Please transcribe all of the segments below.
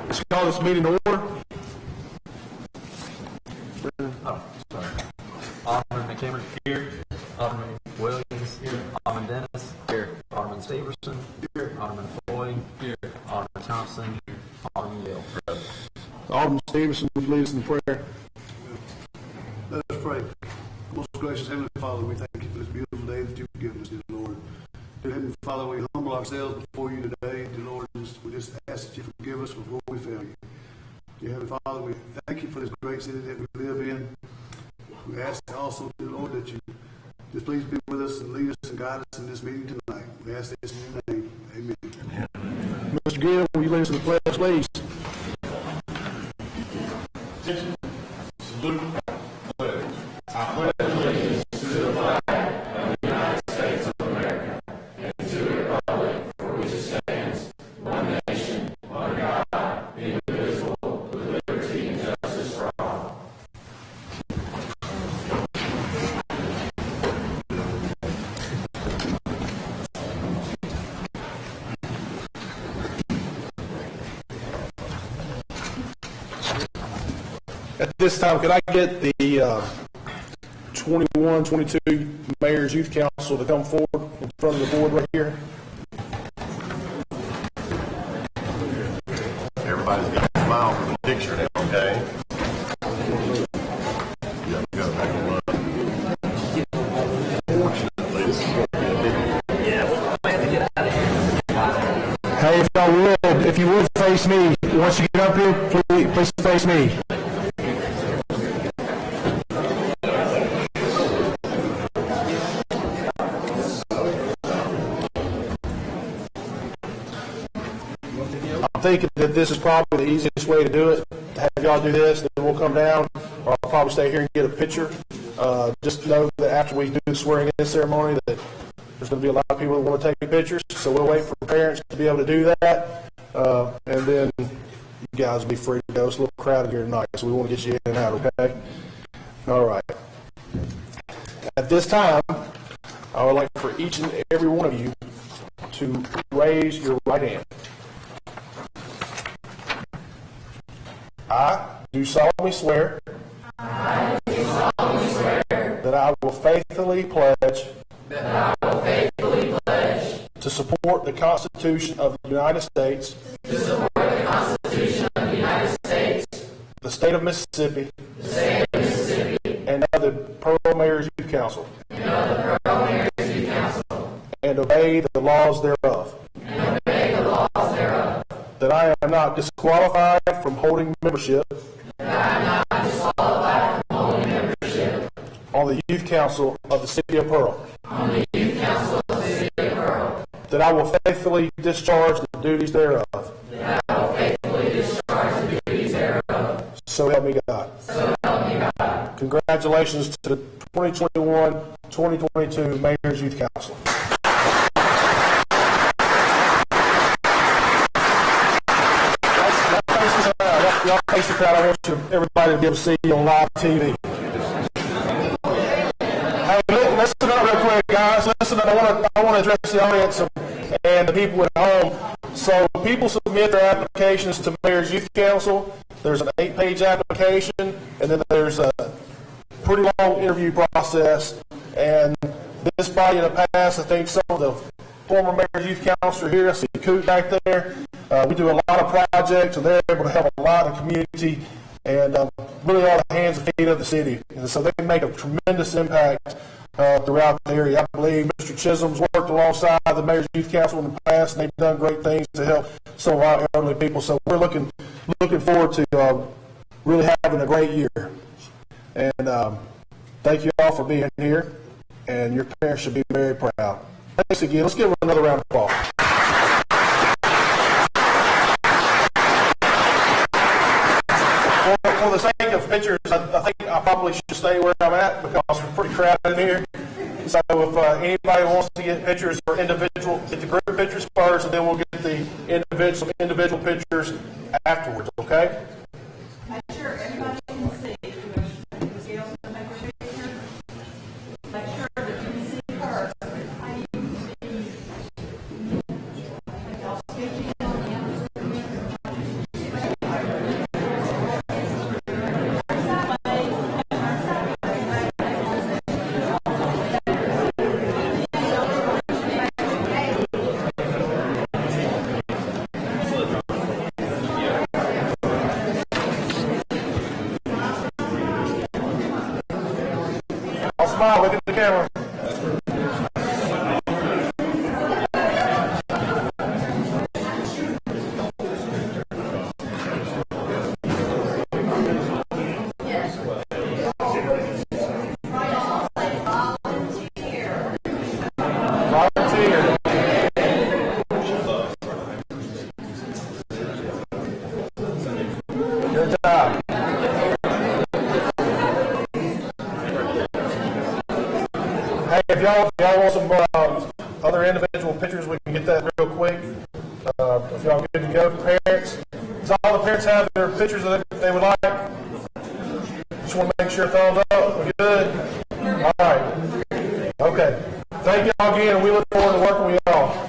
Let's call this meeting to order. Oh, sorry. Alderman McCameron here. Alderman Williams here. Alderman Dennis here. Alderman Steverson here. Alderman Floyd here. Alderman Thompson here. Alderman Gill. Alderman Stevenson, would you lead us in prayer? Let us pray. Most gracious Heavenly Father, we thank you for this beautiful day that you've given us, dear Lord. Dear Heavenly Father, we humble ourselves before you today, dear Lord. We just ask that you forgive us before we fail you. Dear Heavenly Father, we thank you for this great city that we live in. We ask also, dear Lord, that you just please be with us and lead us and guide us in this meeting tonight. We ask this in your name. Amen. Mr. Gill, will you lead us in the pledge, please? Attention. Salute. Pledge. I pledge allegiance to the flag of the United States of America and to the republic for which it stands, one nation, under God, indivisible, with liberty and justice for all. At this time, could I get the 21-22 Mayor's Youth Council to come forward in front of the board right here? Everybody's got a smile for the picture now, okay? Yeah, go back and look. Hey, if you would face me, once you get up here, please face me. I'm thinking that this is probably the easiest way to do it, to have y'all do this, then we'll come down, or I'll probably stay here and get a picture. Just know that after we do the swearing in ceremony that there's going to be a lot of people that want to take pictures, so we'll wait for parents to be able to do that, and then you guys will be free to go. It's a little crowded here tonight, so we want to get you in and out, okay? All right. At this time, I would like for each and every one of you to raise your right hand. I do solemnly swear that I will faithfully pledge to support the Constitution of the United States, the state of Mississippi, and the Pearl Mayor's Youth Council, and obey the laws thereof. That I am not disqualified from holding membership on the Youth Council of the City of Pearl. That I will faithfully discharge the duties thereof. So help me God. Congratulations to the 2021-2022 Mayor's Youth Council. Y'all face the crowd. I want everybody to be able to see you on live TV. Hey, listen up real quick, guys. Listen up. I want to address the audience and the people at home. So people submit their applications to Mayor's Youth Council. There's an 8-page application, and then there's a pretty long interview process. And this body in the past, I think some of the former Mayor's Youth Council here. I see Coot back there. We do a lot of projects, and they're able to help a lot of the community and really all the hands and feet of the city. And so they make a tremendous impact throughout the area. I believe Mr. Chisholm's worked alongside the Mayor's Youth Council in the past, and they've done great things to help some of our elderly people. So we're looking forward to really having a great year. And thank you all for being here, and your parents should be very proud. Thanks again. Let's give them another round of applause. For the sake of pictures, I think I probably should stay where I'm at because we're pretty crowded in here. So if anybody wants to get pictures for individual, get the group pictures first, and then we'll get the individual pictures afterwards, okay? Make sure everybody can see. Ms. Gales, make a picture. Make sure that you can see her. smile, look at the camera. Good job. Hey, if y'all want some other individual pictures, we can get that real quick. If y'all good to go, parents. Does all the parents have their pictures that they would like? Just want to make sure thumbs up. We're good. All right. Okay. Thank y'all again, and we look forward to working with y'all.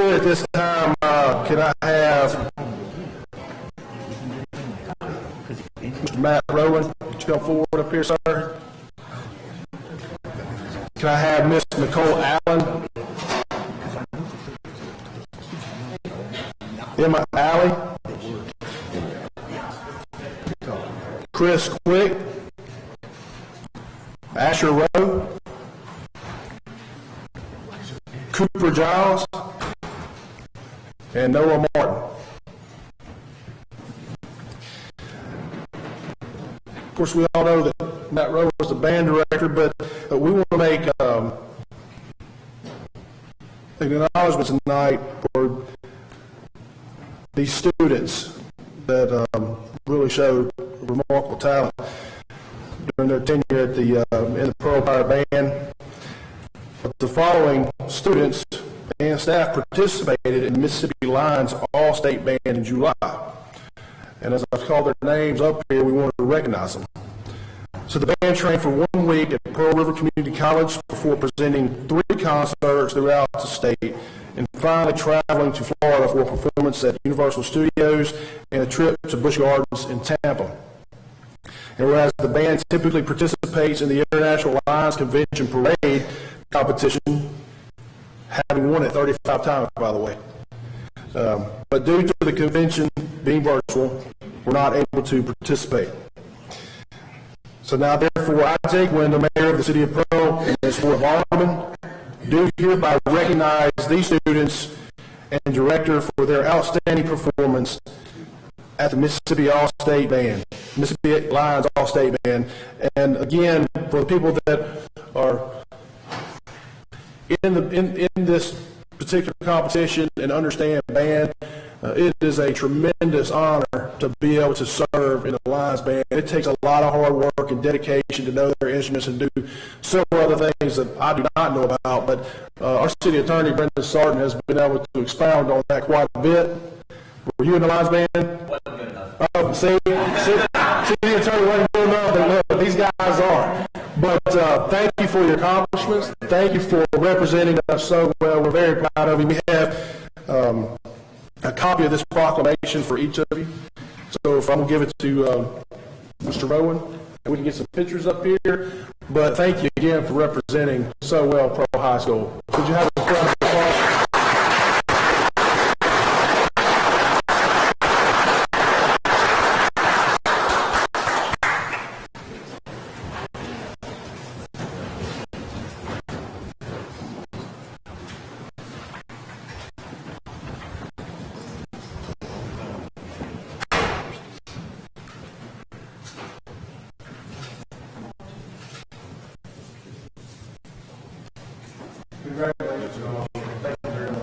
At this time, can I have Mr. Matt Rowland, would you come forward up here, sir? Can I have Miss Nicole Allen? Emma Alley? Chris Quick? Asher Rowe? Cooper Giles? And Noah Martin. Of course, we all know that Matt Rowe was the band director, but we want to make an acknowledgement tonight for these students that really showed remarkable talent during their tenure at the in the Pearl Fire Band. But the following students and staff participated in Mississippi Lion's All-State Band in July. And as I've called their names up here, we want to recognize them. So the band trained for 1 week at Pearl River Community College before presenting 3 concerts throughout the state, and finally traveling to Florida for a performance at Universal Studios and a trip to Busch Gardens in Tampa. And whereas the band typically participates in the International Lions Convention Parade competition, having won it 35 times, by the way. But due to the convention being virtual, we're not able to participate. So now, therefore, I, Jake Wynn, the mayor of the city of Pearl and the Board of Aldermen, do hereby recognize these students and director for their outstanding performance at the Mississippi All-State Band, Mississippi Lions All-State Band. And again, for the people that are in this particular competition and understand band, it is a tremendous honor to be able to serve in the Lions Band. It takes a lot of hard work and dedication to know their instruments and do several other things that I do not know about, but our city attorney, Brendan Sarton, has been able to expound on that quite a bit. Were you in the Lions Band? Wasn't good enough. Oh, city attorney wasn't good enough, but look, these guys are. But thank you for your accomplishments. Thank you for representing us so well. We're very proud of you. We have a copy of this proclamation for each of you. So if I'm going to give it to Mr. Rowan, and we can get some pictures up here. But thank you again for representing so well Pearl High School. Could you have a round of applause? Congratulations. Thank you very much.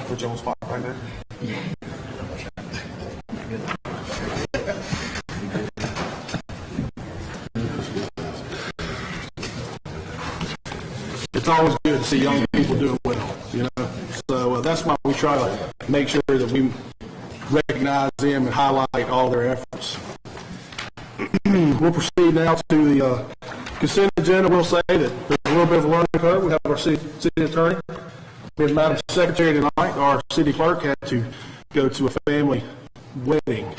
Put you on the spot right there. It's always good to see young people doing well, you know. So that's why we try to make sure that we recognize them and highlight all their efforts. We'll proceed now to the consent agenda. We'll say that there's a little bit of a learning curve. We have our city attorney. We have Madam Secretary tonight. Our city clerk had to go to a family wedding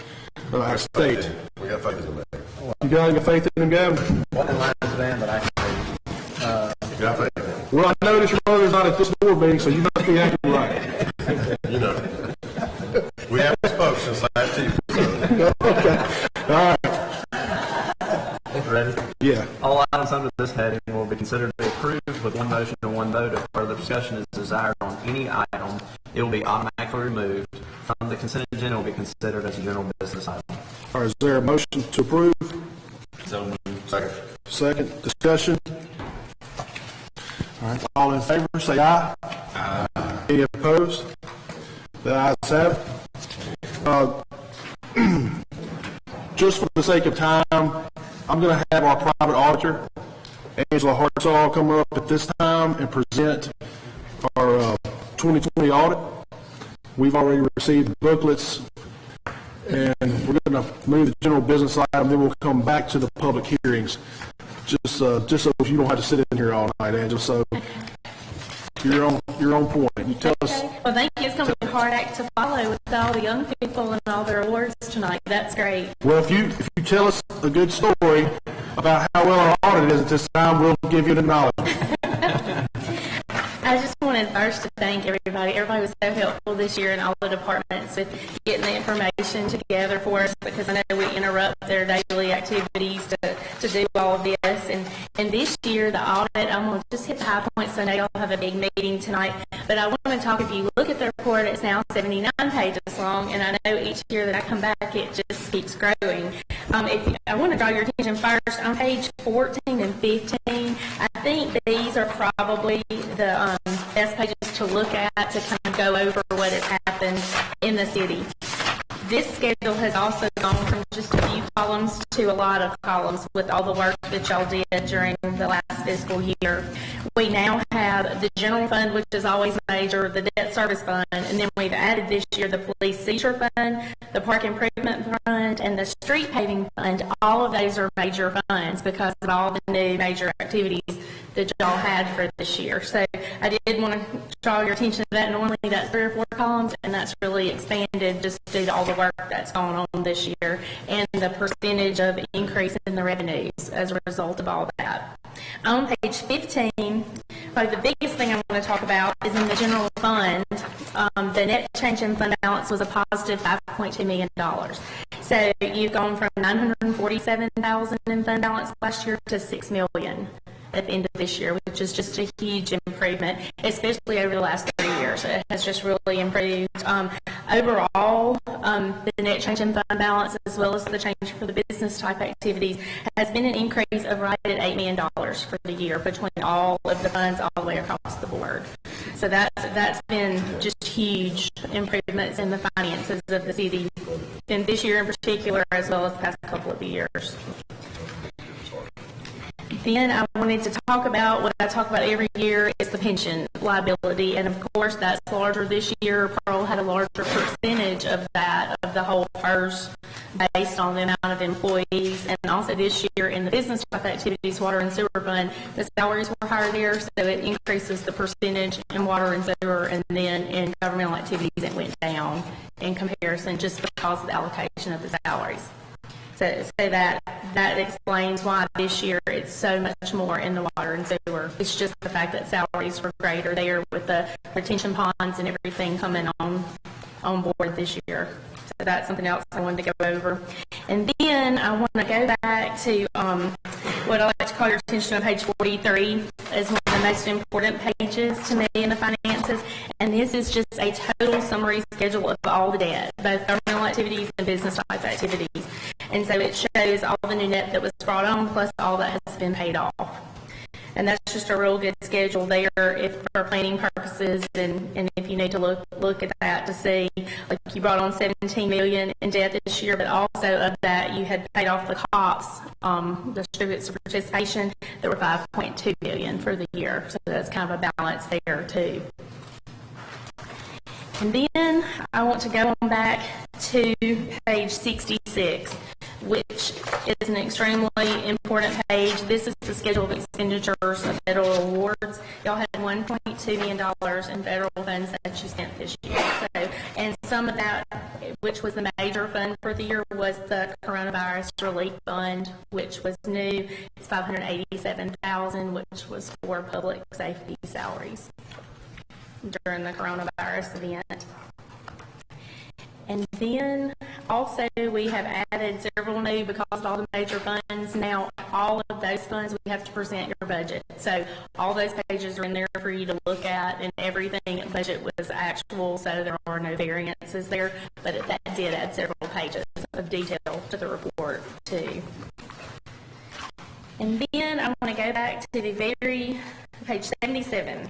out of state. We got faith in that. You got faith in him, Gavin? Wasn't in Lions Band, but I can Got faith in it. Well, I noticed your mother's not at this board meeting, so you must be acting right. You know. We haven't spoken since last Tuesday. Okay. All right. ready? Yeah. All items under this heading will be considered to be approved with one motion and one vote. If further discussion is desired on any item, it will be automatically removed from the consent agenda and will be considered as a general business item. All right, is there a motion to approve? So moved. Second. Second, discussion. All right, all in favor, say aye. Aye. Any opposed? The ayes have it. Just for the sake of time, I'm going to have our private auditor, Angela Hartzall, come up at this time and present our 2020 audit. We've already received booklets, and we're going to move the general business item, then we'll come back to the public hearings. Just so you don't have to sit in here all night, Angela. So you're on point. You tell us. Well, thank you. It's going to be a hard act to follow with all the young people and all their awards tonight. That's great. Well, if you tell us a good story about how well our audit is at this time, we'll give you an acknowledgement. I just wanted first to thank everybody. Everybody was so helpful this year in all the departments with getting the information together for us, because I know we interrupt their daily activities to do all of this. And this year, the audit, I'm going to just hit the high points. I know y'all have a big meeting tonight, but I want to talk, if you look at the report, it's now 79 pages long, and I know each year that I come back, it just keeps growing. I want to draw your attention first on page 14 and 15. I think these are probably the best pages to look at to kind of go over what has happened in the city. This schedule has also gone from just a few columns to a lot of columns with all the work that y'all did during the last fiscal year. We now have the general fund, which is always major, the debt service fund, and then we've added this year the police seizure fund, the park improvement fund, and the street paving fund. All of those are major funds because of all the new major activities that y'all had for this year. So I did want to draw your attention to that. Normally that's 3 or 4 columns, and that's really expanded just due to all the work that's gone on this year and the percentage of increase in the revenues as a result of all that. On page 15, probably the biggest thing I want to talk about is in the general fund. The net change in fund balance was a positive $5.2 million. So you've gone from $947,000 in fund balance last year to $6 million at the end of this year, which is just a huge improvement, especially over the last 3 years. It has just really improved. Overall, the net change in fund balance, as well as the change for the business type activities, has been an increase of right at $8 million for the year between all of the funds all the way across the board. So that's been just huge improvements in the finances of the city in this year in particular, as well as the past couple of years. Then I wanted to talk about what I talk about every year is the pension liability, and of course that's larger this year. Pearl had a larger percentage of that, of the whole PERS, based on the amount of employees, and also this year in the business type activities, water and sewer fund, the salaries were higher there, so it increases the percentage in water and sewer, and then in governmental activities it went down in comparison just because of the allocation of the salaries. So that explains why this year it's so much more in the water and sewer. It's just the fact that salaries were greater there with the retention ponds and everything coming on board this year. So that's something else I wanted to go over. And then I want to go back to what I like to call your attention to on page 43 is one of the most important pages to me in the finances. And this is just a total summary schedule of all the debt, both governmental activities and business type activities. And so it shows all the new debt that was brought on plus all that has been paid off. And that's just a real good schedule there if for planning purposes, and if you need to look at that to see, like you brought on $17 million in debt this year, but also of that you had paid off the COPS, the certificates of participation, that were $5.2 million for the year. So that's kind of a balance there too. And then I want to go on back to page 66, which is an extremely important page. This is the schedule of expenditures of federal awards. Y'all had $1.2 million in federal funds that you spent this year. So, and some of that, which was the major fund for the year, was the coronavirus relief fund, which was new. It's $587,000, which was for public safety salaries during the coronavirus event. And then also we have added several new, because of all the major funds, now all of those funds we have to present your budget. So all those pages are in there for you to look at, and everything budget was actual, so there are no variances there, but that did add several pages of detail to the report too. And then I want to go back to the very page 77.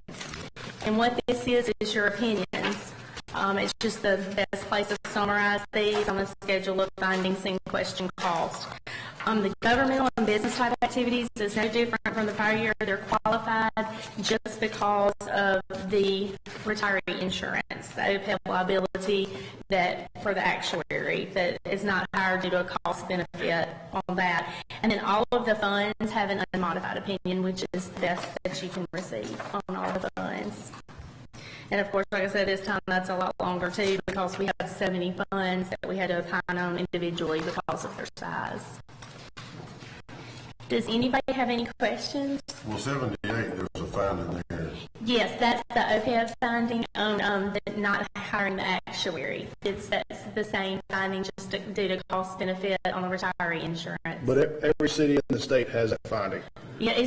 And what this is your opinions. It's just the best place to summarize these on the schedule of findings and question cost. The governmental and business type activities is no different from the prior year. They're qualified just because of the retiree insurance, the OPEB liability that for the actuary that is not higher due to a cost benefit on that. And then all of the funds have an unmodified opinion, which is the best that you can receive on all the funds. And of course, like I said, this time that's a lot longer too, because we have so many funds that we had to opine on individually because of their size. Does anybody have any questions? Well, 78, there was a finding there. Yes, that's the OPEB finding on not hiring the actuary. That's the same finding, just due to cost benefit on the retiree insurance. But every city in the state has that finding. Yeah,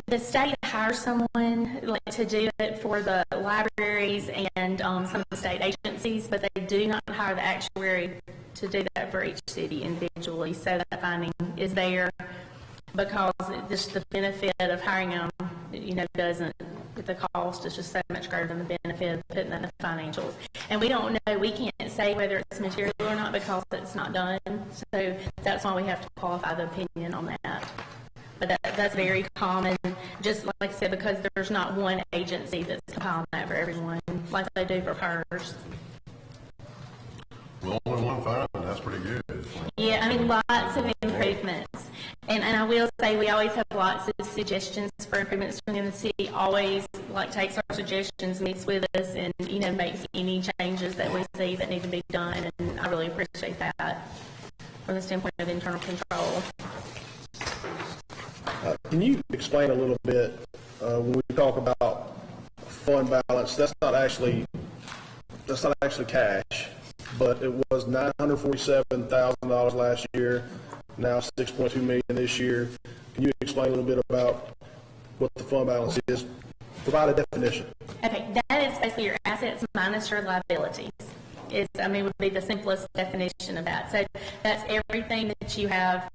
the state hires someone like to do it for the libraries and some of the state agencies, but they do not hire the actuary to do that for each city individually, so that finding is there, because just the benefit of hiring them, doesn't, the cost is just so much greater than the benefit of putting that in the financials. And we don't know, we can't say whether it's material or not because it's not done, so that's why we have to qualify the opinion on that. But that's very common, just like I said, because there's not one agency that's compiling that for everyone, like they do for PERS. Well, only one fine, that's pretty good. Yeah, lots of improvements. And I will say we always have lots of suggestions for improvements within the city, always takes our suggestions, meets with us, and, makes any changes that we see that need to be done. And I really appreciate that from the standpoint of internal control. Can you explain a little bit, when we talk about fund balance, that's not actually cash, but it was $947,000 last year, now $6.2 million this year. Can you explain a little bit about what the fund balance is? Provide a definition. Okay, that is basically your assets minus your liabilities. Would be the simplest definition of that. So that's everything that you have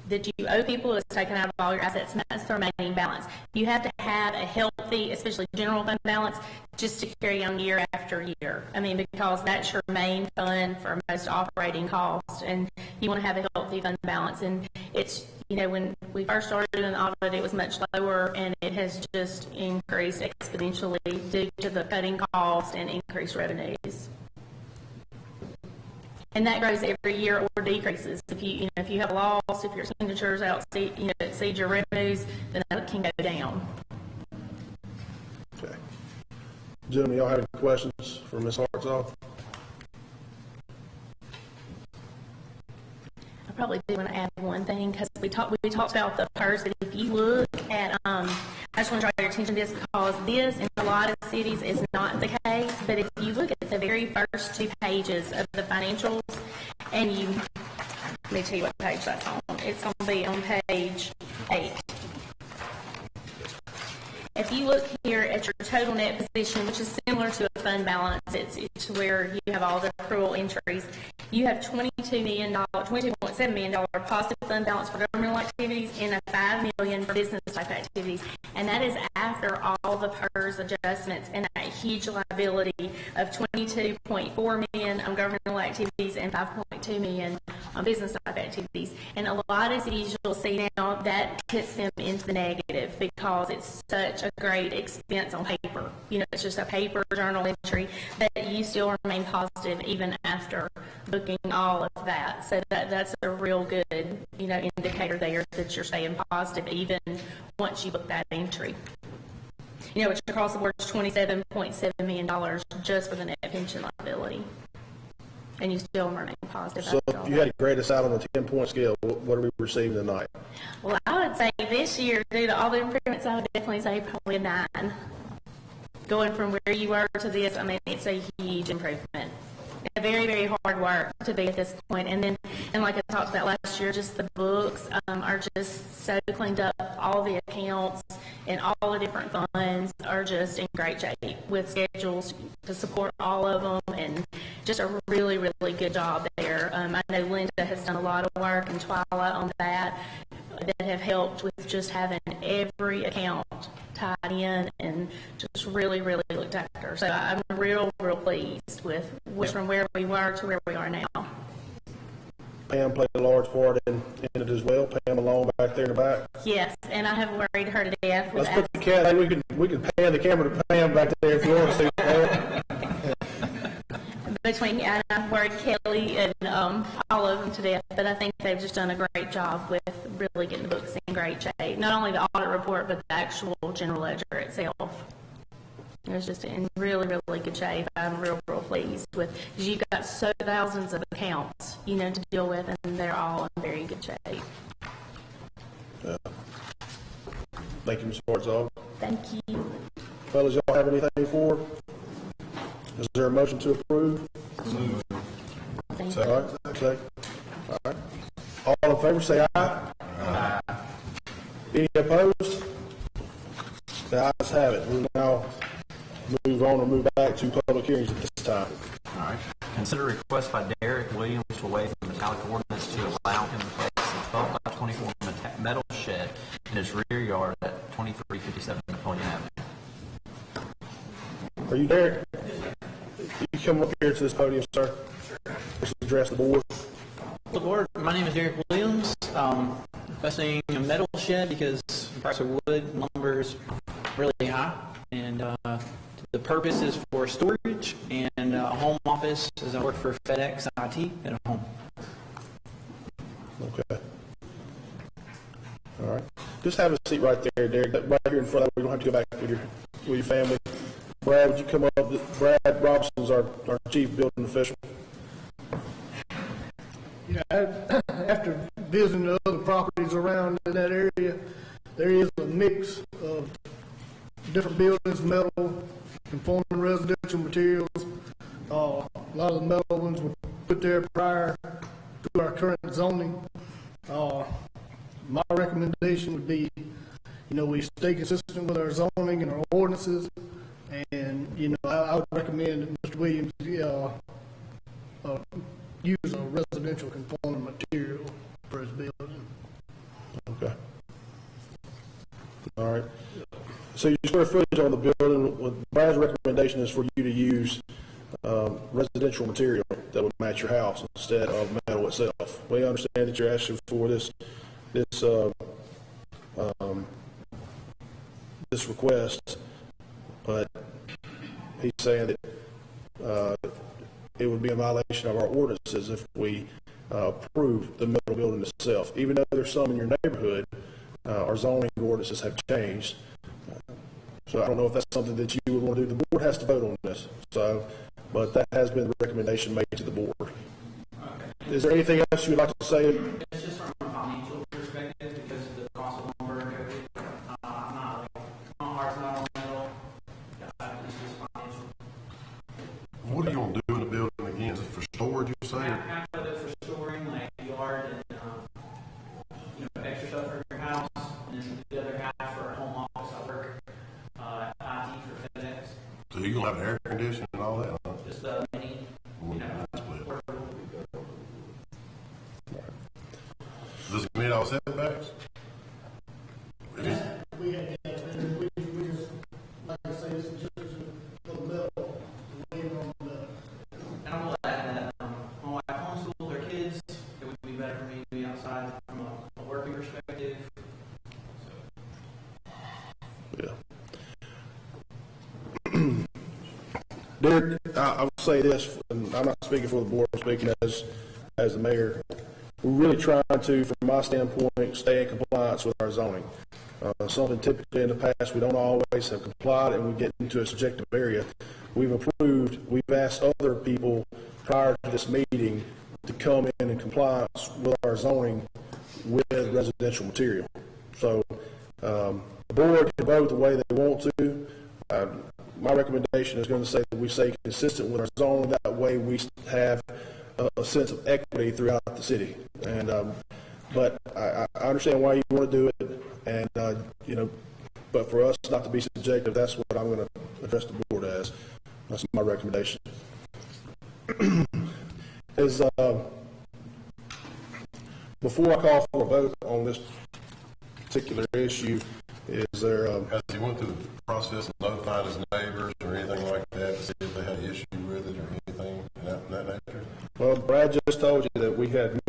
that you owe people is taken out of all your assets, and that's the remaining balance. You have to have a healthy, especially general fund balance, just to carry on year after year. Because that's your main fund for most operating costs, and you want to have a healthy fund balance. And it's, when we first started doing the audit, it was much lower, and it has just increased exponentially due to the cutting costs and increased revenues. And that grows every year or decreases. If you have a loss, if your expenditures exceed your revenues, then that can go down. Okay. Gentlemen, y'all have any questions for Ms. Hartzell? I probably do want to add one thing, because we talked about the PERS, but if you look at, I just want to draw your attention to this, because this in a lot of cities is not the case, but if you look at the very first 2 pages of the financials, and let me tell you what page that's on. It's going to be on page 8. If you look here at your total net position, which is similar to a fund balance, it's where you have all the accrual entries. You have $22.7 million positive fund balance for governmental activities and a $5 million for business type activities. And that is after all the PERS adjustments and a huge liability of $22.4 million on governmental activities and $5.2 million on business type activities. And a lot of cities you'll see now that puts them into the negative because it's such a great expense on paper. It's just a paper journal entry, but you still remain positive even after booking all of that. So that's a real good, indicator there that you're staying positive even once you book that entry. Which across the board is $27.7 million just for the net pension liability. And you still remain positive. So if you had to grade us out on a 10-point scale, what are we receiving tonight? Well, I would say this year, due to all the improvements, I would definitely say probably a 9. Going from where you were to this, it's a huge improvement. Very, very hard work to be at this point. And like I talked about last year, just the books are just so cleaned up. All the accounts and all the different funds are just in great shape with schedules to support all of them, and just a really, really good job there. I know Linda has done a lot of work, and Twyla on that have helped with just having every account tied in and just really, really looked after. So I'm real pleased with from where we were to where we are now. Pam played a large part in it as well. Pam alone back there in the back. Yes, and I have worried her to death. Let's put the cat. We can pan the camera to Pam back there if you want to see Pam. Between and I've worried Kelly and all of them to death, but I think they've just done a great job with really getting the books in great shape. Not only the audit report, but the actual general ledger itself. It was just in really, really good shape. I'm real pleased with, because you've got thousands of accounts, to deal with, and they're all in very good shape. Thank you, Ms. Hartzog. Thank you. Fellas, y'all have anything for her? Is there a motion to approve? Thank Say you. all right. Say. All right. All in favor, say aye. Aye. Any opposed? The ayes have it. We'll now move back to public hearings at this time. All right. Consider a request by Derek Williams to waive the metallic ordinance to allow him to place a 12 by 24 metal shed in his rear yard at 2357 Napoleon Avenue. Are you Derek? You come up here to this podium, sir. Just address the board. The board, my name is Derek Williams. Requesting a metal shed because the price of wood lumber is really high, and the purpose is for storage and a home office, as I work for FedEx IT at home. Okay. All right. Just have a seat right there, Derek. Right here in front of you. We don't have to go back with your family. Brad, would you come up? Brad Robson's our chief building official. Yeah, after visiting the other properties around in that area, there is a mix of different buildings, metal, conforming residential materials. A lot of the metal ones were put there prior to our current zoning. My recommendation would be, we stay consistent with our zoning and our ordinances, and, I would recommend that Mr. Williams use a residential conforming material for his building. Okay. All right. So your square footage on the building, Brad's recommendation is for you to use residential material that would match your house instead of metal itself. We understand that you're asking for this request, but he's saying that it would be a violation of our ordinances if we approve the metal building itself. Even though there's some in your neighborhood, our zoning ordinances have changed. So I don't know if that's something that you would want to do. The board has to vote on this. But that has been the recommendation made to the board. Okay. Is there anything else you would like to say? It's just from a financial perspective because of the cost of lumber and everything. My heart's not on metal. It's just financial. What are you going to do in the building again? Is it for storage, you say? Half of it for storing, like yard and extra stuff for your house, and then the other half for a home office. I work IT for FedEx. So you're going to have air conditioning and all that, huh? Just mini, portable. Does it meet all setbacks? We just, like I say, this is just for the metal, waiting on the metal. And I'm glad that my wife homeschools her kids. It would be better for me to be outside from a working perspective. Yeah. Derek, I would say this, and I'm not speaking for the board, I'm speaking as the mayor. We're really trying to, from my standpoint, stay in compliance with our zoning. Something typically in the past we don't always have complied, and we get into a subjective area. We've asked other people prior to this meeting to come in compliance with our zoning with residential material. So the board can vote the way they want to. My recommendation is going to say that we stay consistent with our zoning. That way we have a sense of equity throughout the city. And but I understand why you want to do it, and but for us not to be subjective, that's what I'm going to address the board as. That's my recommendation. Before I call for a vote on this particular issue, is there Has he went through the process of notifying his neighbors or anything like that to see if they had an issue with it or anything in that nature? Well, Brad just told you that we had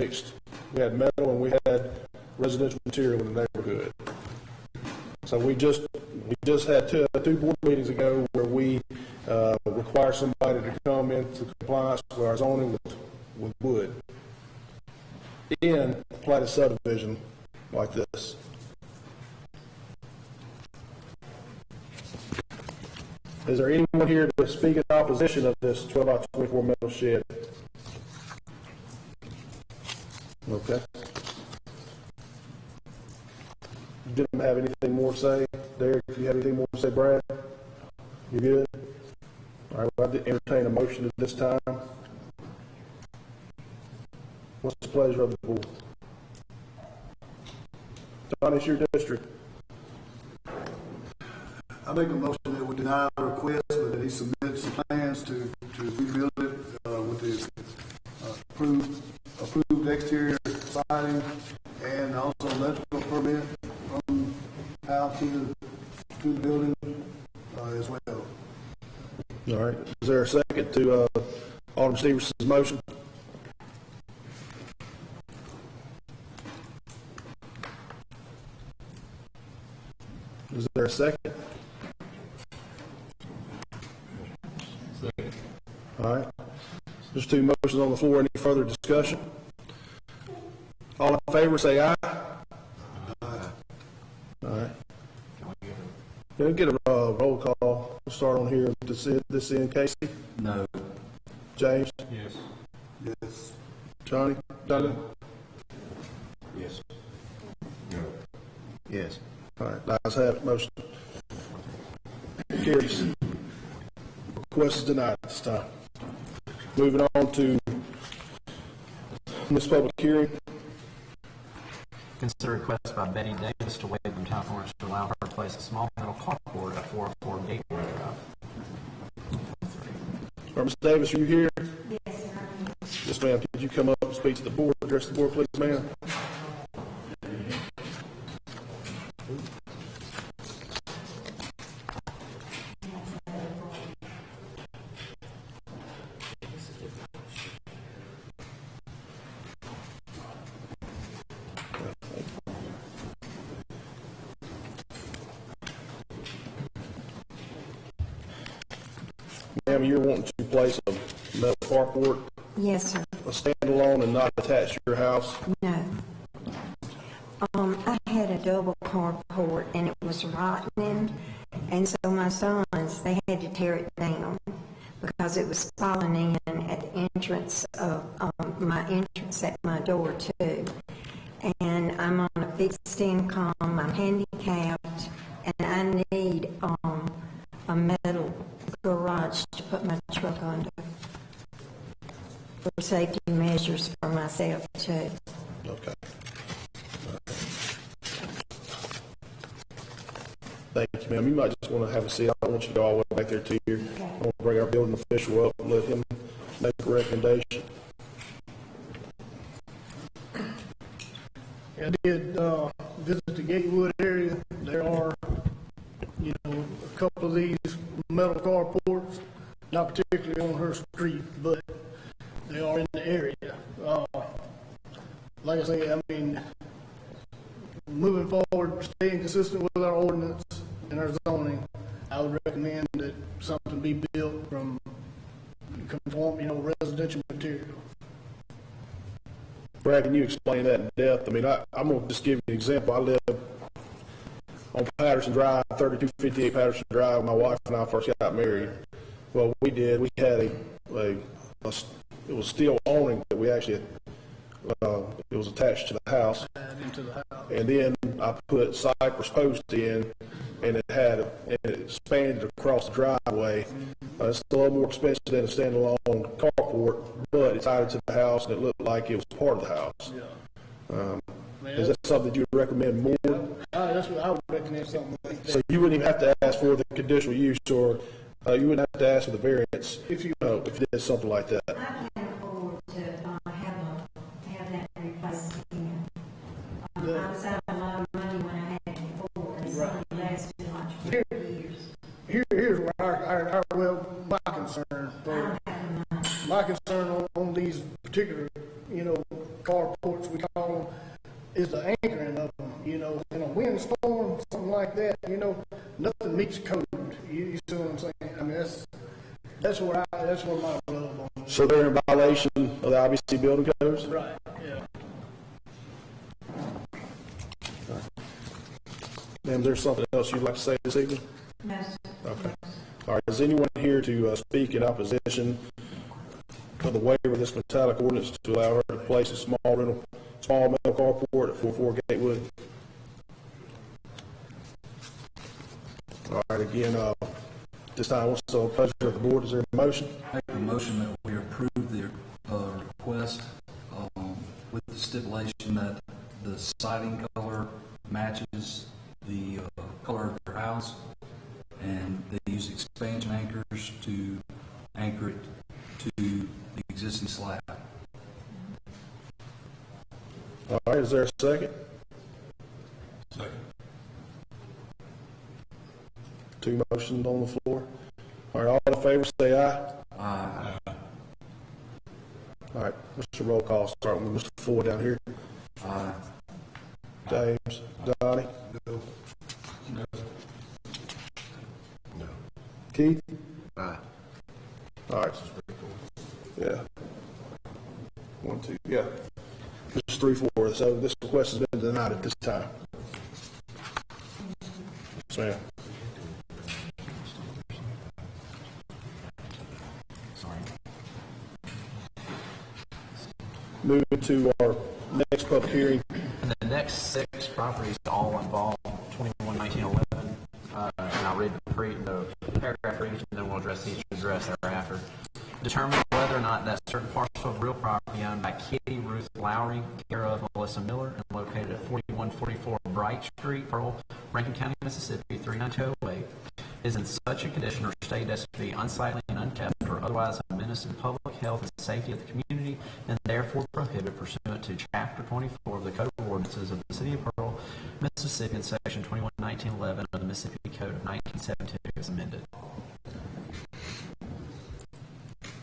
metal and we had residential material in the neighborhood. So we just had two board meetings ago where we require somebody to come into compliance with our zoning with wood and plat a subdivision like this. Is there anyone here to speak in opposition of this 12 by 24 metal shed? Okay. Didn't have anything more to say? Derek, if you have anything more to say, Brad? You good? All right, well, I'd entertain a motion at this time. What's the pleasure of the board? Don, it's your district. I make a motion that we deny the request, but that he submits the plans to rebuild it with the out to the building, as well. All right, is there a second to, Alderman Stevenson's motion? Is there a second? All right. There's two motions on the floor. Any further discussion? All in favor, say aye. Aye. All right. Can we get a roll call? We'll start on here. This end, Casey? No. James? Yes. Yes. Johnny? Donovan? Yes. Yes. All right, ayes have it, motion carries. Request is denied at this time. Moving on to this public hearing. Consider request by Betty Davis to waive from town ordinance to allow her to place a small metal carport at 404 Gateway Drive. All right, Ms. Davis, are you here? Yes, sir. Yes, ma'am. Could you come up and speak to the board, address the board, please, ma'am? Ma'am, you're wanting to place a metal carport, Yes, sir. a standalone and not attached to your house? No. I had a double carport and it was rotting, and so my sons, they had to tear it down because it was falling in at the entrance of my entrance at my door too. And I'm on a fixed income, I'm handicapped, and I need a metal garage to put my truck under for safety measures for myself too. Okay. Thank you, ma'am. You might just want to have a seat. I don't want you to go all the way back there to you. I want to bring our building official up and let him make a recommendation. I did visit the Gatewood area. There are, a couple of these metal carports, not particularly on her street, but they are in the area. Like I say, moving forward, staying consistent with our ordinance and our zoning, I would recommend that something be built from residential material. Brad, can you explain that in depth? I'm going to just give you an example. I live on Patterson Drive, 3258 Patterson Drive. My wife and I first got married. Well, we had it was steel awning that we actually, it was attached to the house. Into the house. And then I put cypress posts in, and it expanded across the driveway. It's a little more expensive than a standalone carport, but it's tied to the house, and it looked like it was part of the house. Yeah. Is that something you would recommend more? That's what I would recommend, something like that. So you wouldn't even have to ask for the conditional use, or you wouldn't have to ask for the variance if you did something like that. I can't afford to have that replaced again. I was out a lot of money when I had it before, and it's only lasted like 30 years. Here's where my concern. My concern on these particular, carports, we call them, is the anchoring of them. In a windstorm, something like that, nothing meets code. You see what I'm saying? That's where my love on. So they're in violation of the IBC building codes? Right. Yeah. Ma'am, is there something else you'd like to say this evening? No, sir. Okay. All right. Is anyone here to speak in opposition to the waiver of this metallic ordinance to allow her to place a small metal carport at 44 Gatewood? All right. Again, this time, what's the pleasure of the board? Is there a motion? Make a motion that we approve the request with the stipulation that the siding color matches the color of their house, and they use expansion anchors to anchor it to the existing slab. All right. Is there a second? Second. Two motions on the floor. All right, all in favor, say aye. Aye. All right, Mr. Roll Call, starting with Mr. Ford down here. Aye. James, Donnie? No. Keith? Aye. All right. Yeah. 1, 2, yeah. This is 3, 4, so this request has been denied at this time. Yes, ma'am. Moving to our next public hearing. And the next 6 properties all involve 21-1911. And I'll read the paragraph for each, and then we'll address each address thereafter. Determine whether or not that certain parcel of real property owned by Kitty Ruth Lowry, care of Melissa Miller, and located at 4144 Bright Street, Pearl, Rankin County, Mississippi, 39208, is in such a condition or state as to be unsightly and unkept or otherwise a menace to the public health and safety of the community, and therefore prohibit pursuant to Chapter 24 of the Code of Ordinances of the City of Pearl, Mississippi, and Section 21-1911 of the Mississippi Code of 1972 as amended.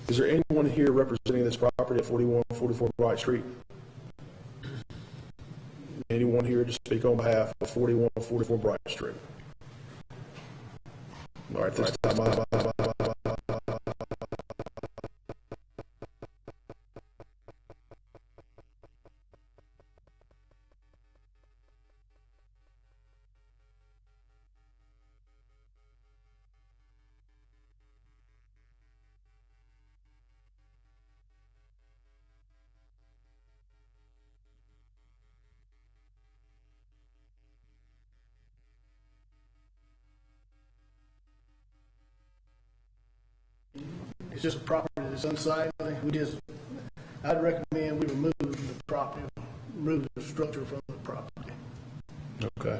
Is there anyone here representing this property at 4144 Bright Street? Anyone here to speak on behalf of 4144 Bright Street? All right, this time, It's just a property that's unsightly. I'd recommend we remove the property, remove the structure from the property. okay.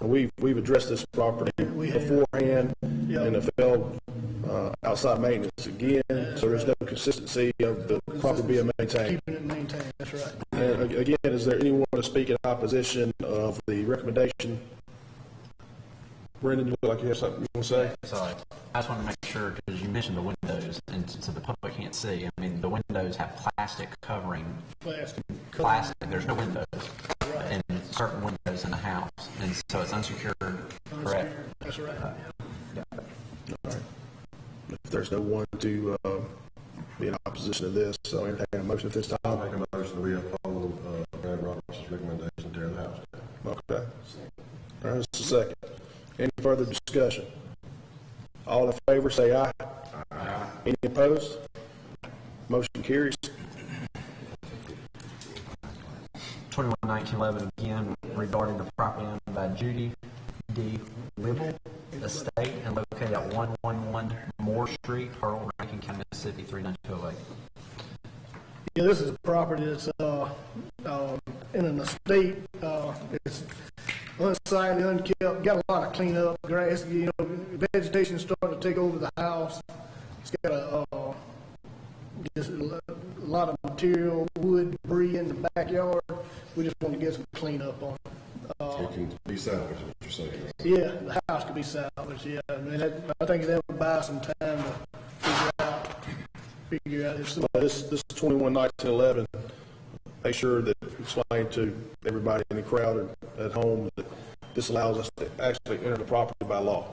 We've addressed this property beforehand, and it failed outside maintenance again, so there's no consistency of the property being maintained. Keeping it maintained, that's right. And again, is there anyone to speak in opposition of the recommendation? Brendan, you look like you have something you want to say? Sorry. I just want to make sure, because you mentioned the windows, and so the public can't see. I mean, the windows have plastic covering. Plastic. There's no windows. And certain windows in the house. And so it's unsecured, correct? That's right. All right. If there's no one to be in opposition to this, so I entertain a motion at this time. I'll make a motion that we follow Brad Roberts' recommendation to tear the house down. Okay. All right, just a second. Any further discussion? All in favor, say aye. Aye. Any opposed? Motion carries. 21-1911, again, regarding the property owned by Judy D. Libble Estate and located at 111 Moore Street, Pearl, Rankin County, Mississippi, 39208. Yeah, this is a property that's in an estate. It's unsightly, unkept, got a lot of cleanup, grass, vegetation starting to take over the house. It's got just a lot of material, wood, debris in the backyard. We just want to get some cleanup on it. It can be salvaged, what you're saying. Yeah, the house could be salvaged, yeah. I think that would buy some time to figure out if This 21-1911, make sure that explain to everybody in the crowd at home that this allows us to actually enter the property by law.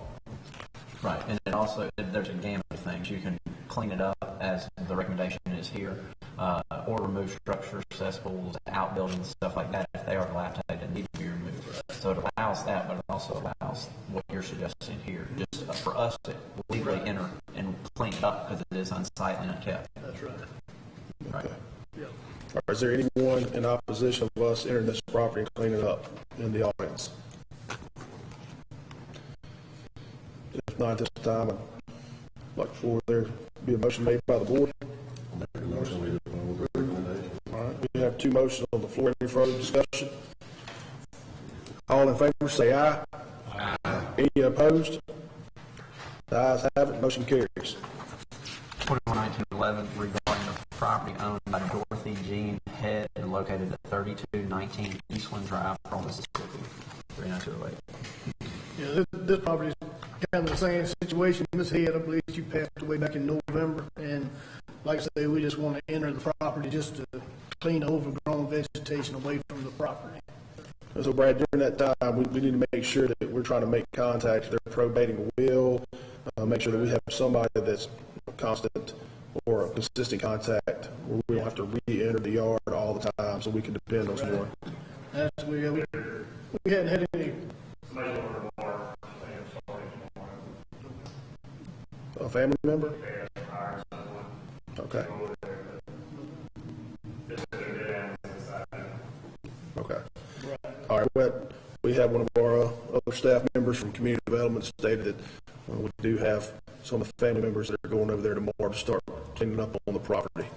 Right, and it also, there's a gamut of things. You can clean it up, as the recommendation is here, or remove structures, cesspools, outbuildings, stuff like that, if they are dilapidated and need to be removed. So it allows that, but it also allows what you're suggesting here, just for us to legally enter and clean it up because it is unsightly and unkept. That's right. Right. Yeah. All right, is there anyone in opposition of us entering this property and cleaning it up in the audience? If not, this time, I'd like for there be a motion made by the board. Make a motion, we follow the recommendation. All right, we have two motions on the floor. Any further discussion? All in favor, say aye. Aye. Any opposed? The ayes have it, motion carries. 21-1911, regarding the property owned by Dorothy Jean Head and located at 3219 Eastland Drive, Pearl, Mississippi, 39208. Yeah, this property kind of the same situation. Ms. Head, I believe you passed away back in November, and like I say, we just want to enter the property just to clean the overgrown vegetation away from the property. So Brad, during that time, we need to make sure that we're trying to make contact. They're probating a will, make sure that we have somebody that's constant or consistent contact where we don't have to re-enter the yard all the time, so we can depend on someone. We hadn't had any. A family member? Okay. Okay. All right. Well, we have one of our other staff members from community development stated that we do have some of the family members that are going over there tomorrow to start cleaning up on the property.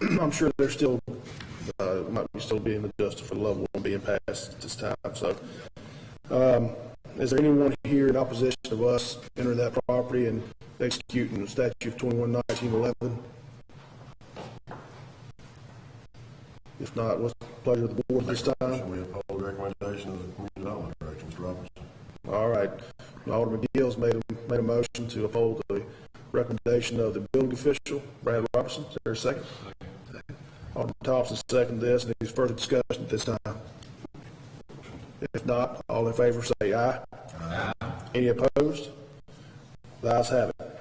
I'm sure they're still might be still being adjusted for the level one being passed at this time. So, is there anyone here in opposition of us entering that property and executing the statute of 21-1911? If not, what's the pleasure of the board this time? We uphold the recommendation of the Community Development Director, Mr. Robertson. All right. Alderman McGill's made a motion to uphold the recommendation of the building official, Brad Robertson. Is there a second? Alderman Thompson seconded this. Any further discussion at this time? If not, all in favor say aye. Aye. Any opposed? The ayes have it.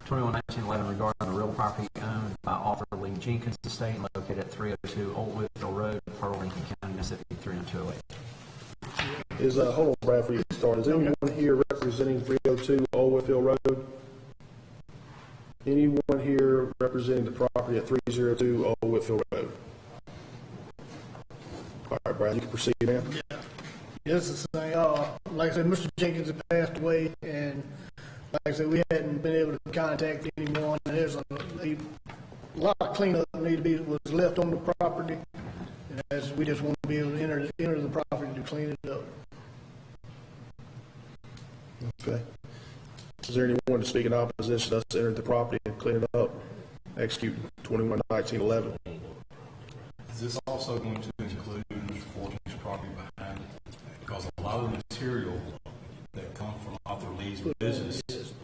21-1911 regarding the real property owned by Arthur Lee Jenkins Estate located at 302 Old Whitfield Road, Pearl, Lincoln County, Mississippi 39208. Hold on, Brad, before you start. Is anyone here representing 302 Old Whitfield Road? Anyone here representing the property at 302 Old Whitfield Road? All right, Brad, you can proceed, man. Yeah. Yes, it's the same. Like I said, Mr. Jenkins had passed away, and like I said, we hadn't been able to contact anyone. There's a lot of cleanup was left on the property, and as we just want to be able to enter the property to clean it up. Okay. Is there anyone to speak in opposition to us entering the property and cleaning up, executing 21-1911? Is this also going to include Mr. Fortune's property behind it? Because a lot of the material that come from Arthur Lee's business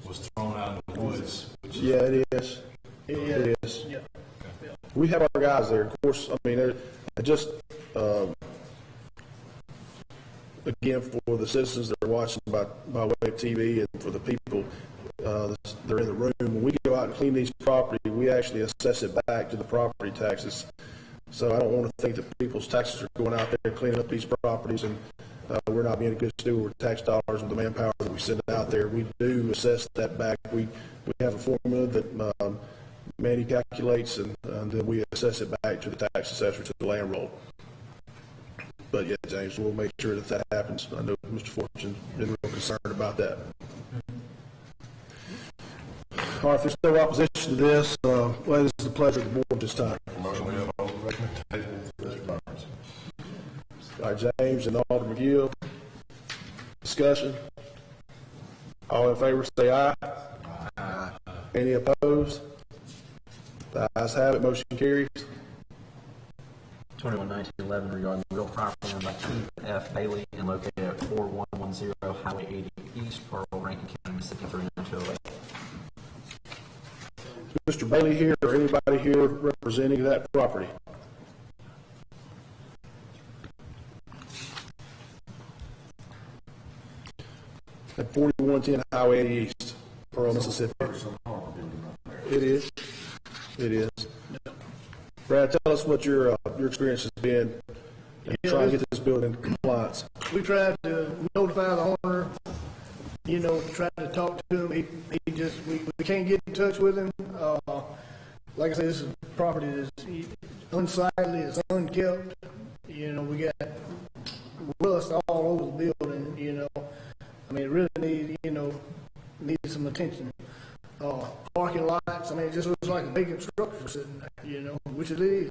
was thrown out in the woods. Yeah, it is. It is. Yeah. We have our guys there. Of course, I mean, they're just, again, for the citizens that are watching by way of TV and for the people that are in the room, when we go out and clean these property, we actually assess it back to the property taxes. So I don't want to think that people's taxes are going out there cleaning up these properties and we're not being a good steward with tax dollars and the manpower that we send out there. We do assess that back. We have a formula that Manny calculates, and then we assess it back to the tax assessor, to the land roll. But yeah, James, we'll make sure that happens. I know Mr. Fortune's been real concerned about that. All right, if there's no opposition to this, well, this is the pleasure of the board this time. Motion we uphold the recommendation of Mr. Robertson. All right, James and Alderman McGill. Discussion. All in favor say aye. Aye. Any opposed? The ayes have it. Motion carries. 21-1911 regarding the real property owned by Keith F. Bailey and located at 4110 Highway 80 East, Pearl, Rankin County, Mississippi 39208. Mr. Bailey here, or anybody here representing that property? At 4110 Highway 80 East, Pearl, Mississippi. It is. It is. Brad, tell us what your experience has been in trying to get this building in compliance. We tried to notify the owner, tried to talk to him. He just, we can't get in touch with him. Like I said, this is property that's unsightly, it's unkept. We got rust all over the building, I mean, it really needs some attention. Parking lots, I mean, it just looks like a vacant structure sitting there, which it is.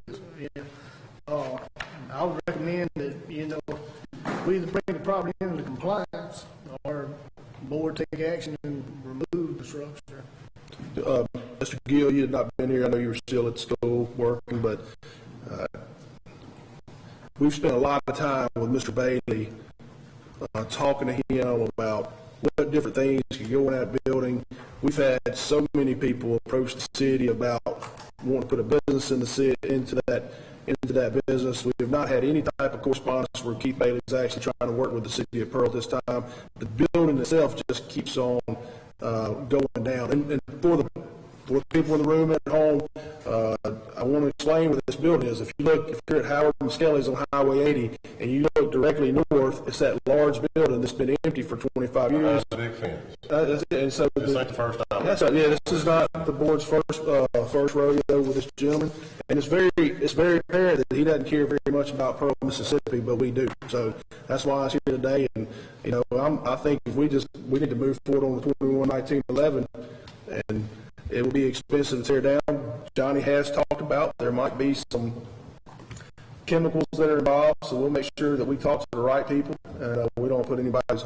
I would recommend that, we either bring the property into compliance or the board take action and remove the structure. Mr. Gill, you had not been here. I know you were still at school working, but we've spent a lot of time with Mr. Bailey talking to him about what different things could go in that building. We've had so many people approach the city about wanting to put a business in the city, into that business. We have not had any type of correspondence where Keith Bailey is actually trying to work with the city of Pearl at this time. The building itself just keeps on going down. And for the people in the room at home, I want to explain what this building is. If you're at Howard and Skelly's on Highway 80, and you look directly north, it's that large building that's been empty for 25 years. That's a big fence. That's it. And so This ain't the first time. that's right. Yeah, this is not the board's first rodeo with this gentleman, and it's very apparent that he doesn't care very much about Pearl, Mississippi, but we do. So that's why I was here today, and I think if we need to move forward on the 21-19-11, and it will be expensive to tear down. Johnny has talked about there might be some chemicals that are involved, so we'll make sure that we talk to the right people, and we don't put anybody's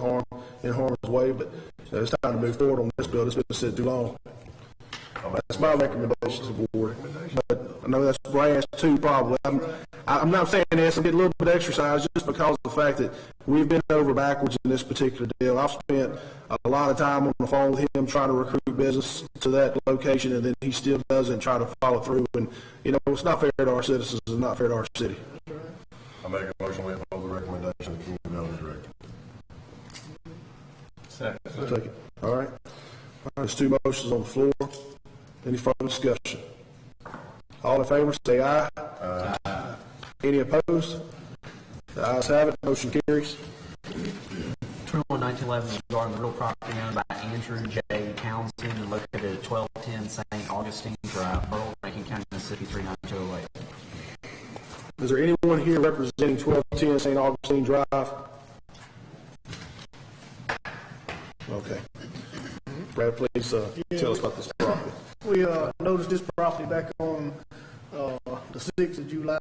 in harm's way, but it's time to move forward on this bill. It's been sitting too long. That's my recommendation to the board. But I know that's Brad's too, probably. I'm not saying this. I'm getting a little bit of exercise just because of the fact that we've been over backwards in this particular deal. I've spent a lot of time on the phone with him trying to recruit business to that location, and then he still doesn't try to follow through. And, it's not fair to our citizens. It's not fair to our city. I make a motion we uphold the recommendation of the Community Development Director. Second. I'll take it. All right. There's two motions on the floor. Any further discussion? All in favor, say aye. Aye. Any opposed? The ayes have it. Motion carries. 21-19-11 regarding the real property owned by Andrew J. Townsend and located at 1210 St. Augustine Drive, Pearl, Rankin County, Mississippi 39208. Is there anyone here representing 1210 St. Augustine Drive? Okay. Brad, please tell us about this property. We noticed this property back on the 6th of July.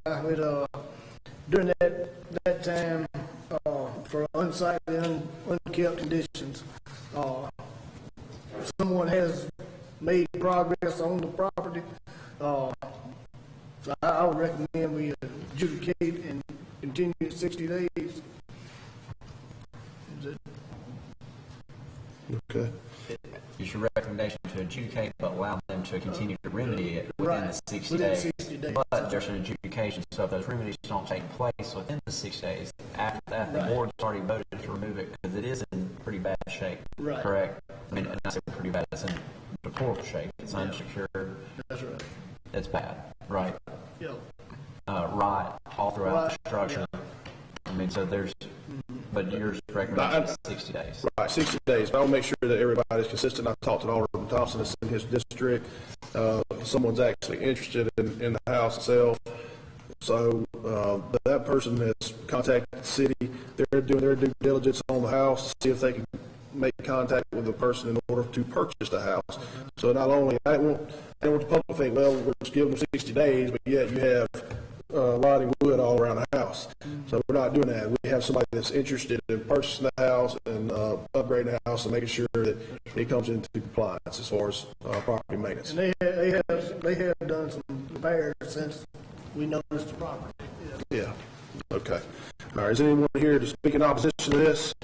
During that time, for unsightly and unkept conditions, someone has made progress on the property. So I would recommend we adjudicate and continue at 60 days. Is it? Okay. Is your recommendation to adjudicate but allow them to continue to remedy it within the 60 days? 60 days. But there's an adjudication, so if those remedies don't take place within the 6 days, after that, the board's already voted to remove it because it is in pretty bad shape. Right. Correct? I mean, not say pretty bad, it's in deplorable shape. It's unsecured. That's right. It's bad. Right. Yeah. Right all throughout the structure. Yeah. I mean, so there's, but yours recommendation is 60 days. Right, 60 days. But I'll make sure that everybody's consistent. I talked to Alderman Thompson, that's in his district. Someone's actually interested in the house itself. So that person has contacted the city. They're doing their due diligence on the house to see if they can make contact with the person in order to purchase the house. So not only, I don't want the public to think, well, we're just giving them 60 days, but yet you have rotting wood all around the house. So we're not doing that. We have somebody that's interested in purchasing the house and upgrading the house and making sure that it comes into compliance as far as property maintenance. And they have done some repairs since we noticed the property. Yeah. Okay. All right. Is anyone here to speak in opposition to this?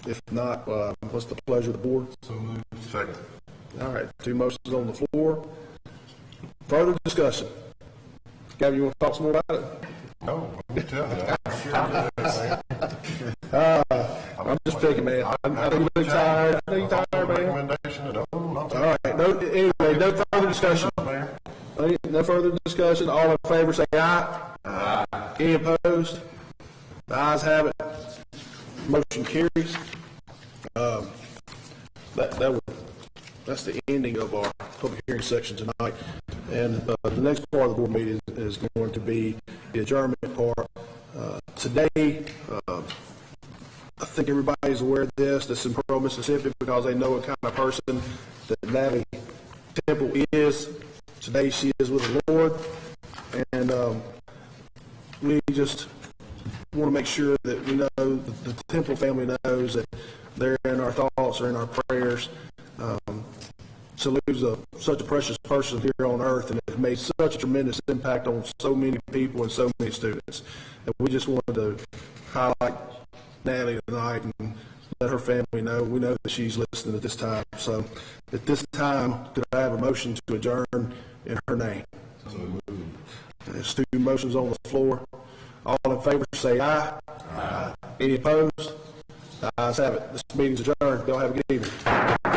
If not, what's the pleasure of the board? So moved. Second. All right. Two motions on the floor. Further discussion. Gavin, you want to talk some more about it? No, I'm just telling you. I'm just picking, man. I think you're tired. I think you're tired, man. Recommendation. All right. Anyway, no further discussion. No further discussion. All in favor, say aye. Aye. Any opposed? The ayes have it. Motion carries. That's the ending of our public hearing section tonight. And the next part of the board meeting is going to be the adjournment part. Today, I think everybody's aware of this. This is in Pearl, Mississippi, because they know what kind of person that Natalie Temple is. Today she is with the Lord. And we just want to make sure that we know, the Temple family knows that they're in our thoughts, or in our prayers. To lose such a precious person here on earth, and it made such a tremendous impact on so many people and so many students. And we just wanted to highlight Natalie tonight and let her family know. We know that she's listening at this time. So at this time, could I have a motion to adjourn in her name? There's two motions on the floor. All in favor say aye. Aye. Any opposed? The ayes have it. This meeting's adjourned. Y'all have a good evening.